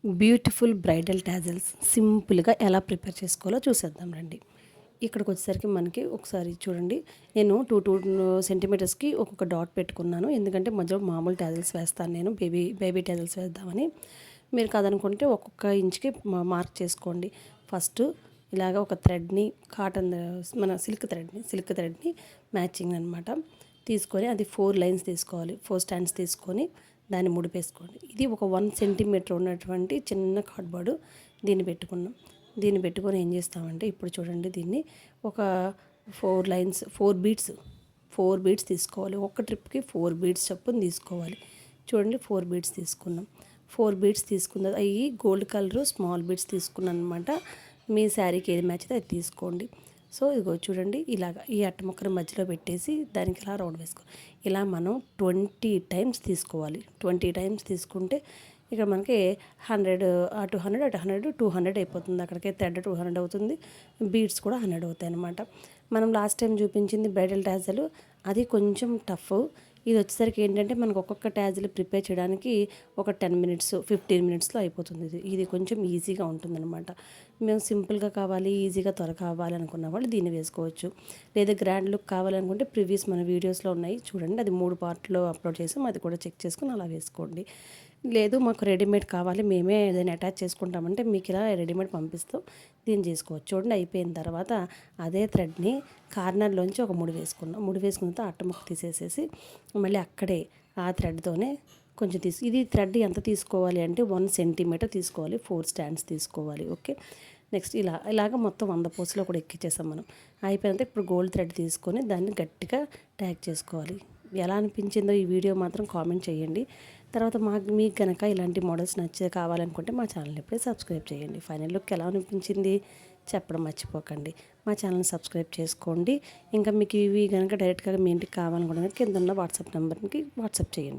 Beautiful bridal tassels సింపుల్గా ఎలా prepare చేసుకోవాలో చూసేద్దాం రండి. ఇక్కడికి వచ్చేసరికి మనకి ఒకసారి చూడండి, నేను 2 సెంటీమీటర్స్కి ఒక్కొక్క డాట్ పెట్టుకున్నాను. ఎందుకంటే మధ్యలో మామూలు టాజల్స్ వేస్తాను, నేను బేబీ టాజల్స్ వేద్దామని. మీరు కాదనుకుంటే ఒక్కొక్క ఇంచుకి మార్క్ చేసుకోండి. ఫస్ట్ ఇలాగ ఒక థ్రెడ్ని, కాటన్ మన సిల్క్ థ్రెడ్ని మ్యాచింగ్ అనమాట తీసుకొని, అది 4 లైన్స్ తీసుకోవాలి. 4 స్టాండ్స్ తీసుకొని దాన్ని ముడిపేసుకోండి. ఇది ఒక 1 సెంటీమీటర్ ఉన్నటువంటి చిన్న కార్డ్బోర్డు, దీన్ని పెట్టుకున్నాం. దీన్ని పెట్టుకొని ఏం చేస్తామంటే, ఇప్పుడు చూడండి, దీన్ని ఒక 4 లైన్స్, 4 బీడ్స్ తీసుకోవాలి. ఒక్క ట్రిప్కి 4 బీడ్స్ చొప్పున తీసుకోవాలి. చూడండి, 4 బీడ్స్ తీసుకున్నాం. 4 బీడ్స్ తీసుకున్న అవి గోల్డ్ కలరు స్మాల్ బీడ్స్ తీసుకున్నాను అనమాట. మీ శారీకి ఏది మ్యాచ్ అయితే అది తీసుకోండి. సో ఇదిగో చూడండి, ఇలాగ ఈ అట్టముక్కని మధ్యలో పెట్టేసి దానికి ఇలా రౌండ్ వేసుకోవాలి. ఇలా మనం 20 టైమ్స్ తీసుకోవాలి. 20 టైమ్స్ తీసుకుంటే ఇక్కడ మనకి 100, అటు 100 అటు 100 200 అయిపోతుంది. అక్కడికి థ్రెడ్ 200 అవుతుంది, బీడ్స్ కూడా 100 అవుతాయి అన్నమాట. మనం లాస్ట్ టైం చూపించింది బ్రైడల్ టాజల్, అది కొంచెం టఫ్. ఇది వచ్చేసరికి ఏంటంటే మనకు ఒక్కొక్క ట్యాజిల్ ప్రిపేర్ చేయడానికి ఒక 10 మినిట్స్ 15 మినిట్స్లో అయిపోతుంది. ఇది కొంచెం ఈజీగా ఉంటుందన్నమాట. మేము సింపుల్గా కావాలి, ఈజీగా త్వరగా కావాలి అనుకున్న వాళ్ళు దీన్ని వేసుకోవచ్చు. లేదా గ్రాండ్ లుక్ కావాలనుకుంటే ప్రీవియస్ మన వీడియోస్లో ఉన్నాయి చూడండి, అది 3 పార్ట్లో అప్లోడ్ చేసాం, అది కూడా చెక్ చేసుకుని అలా వేసుకోండి. లేదు మాకు రెడీమేడ్ కావాలి, మేమే ఏదైనా అటాచ్ చేసుకుంటామంటే మీకు ఇలా రెడీమేడ్ పంపిస్తాం, దీన్ని చేసుకోవచ్చు. చూడండి, అయిపోయిన తర్వాత అదే థ్రెడ్ని కార్నర్లోంచి ఒక ముడి వేసుకున్నాం. ముడి వేసుకున్న తర్వాత అట్టముక్క తీసేసేసి మళ్ళీ అక్కడే ఆ థ్రెడ్తోనే కొంచెం ఇది థ్రెడ్ ఎంత తీసుకోవాలి అంటే 1 సెంటీమీటర్ తీసుకోవాలి. 4 స్టాండ్స్ తీసుకోవాలి. ఓకే, నెక్స్ట్ ఇలాగ మొత్తం 100 పూసలో కూడా ఎక్కించేసాం మనం. అయిపోయినంత ఇప్పుడు గోల్డ్ థ్రెడ్ తీసుకొని దాన్ని గట్టిగా ట్యాగ్ చేసుకోవాలి. ఎలా అనిపించిందో ఈ వీడియో మాత్రం కామెంట్ చేయండి. తర్వాత మీకు కనుక ఇలాంటి మోడల్స్ కావాలనుకుంటే మా ఛానల్ ఇప్పుడే సబ్స్క్రైబ్ చేయండి. ఫైనల్ లుక్ ఎలా అనిపించింది చెప్పడం మర్చిపోకండి. మా ఛానల్ సబ్స్క్రైబ్ చేసుకోండి. ఇంకా మీకు ఇవి కనుక డైరెక్ట్గా మీ ఇంటికి కావాలనుకుంటే కింద ఉన్న వాట్సాప్ నెంబర్కి వాట్సాప్ చేయండి.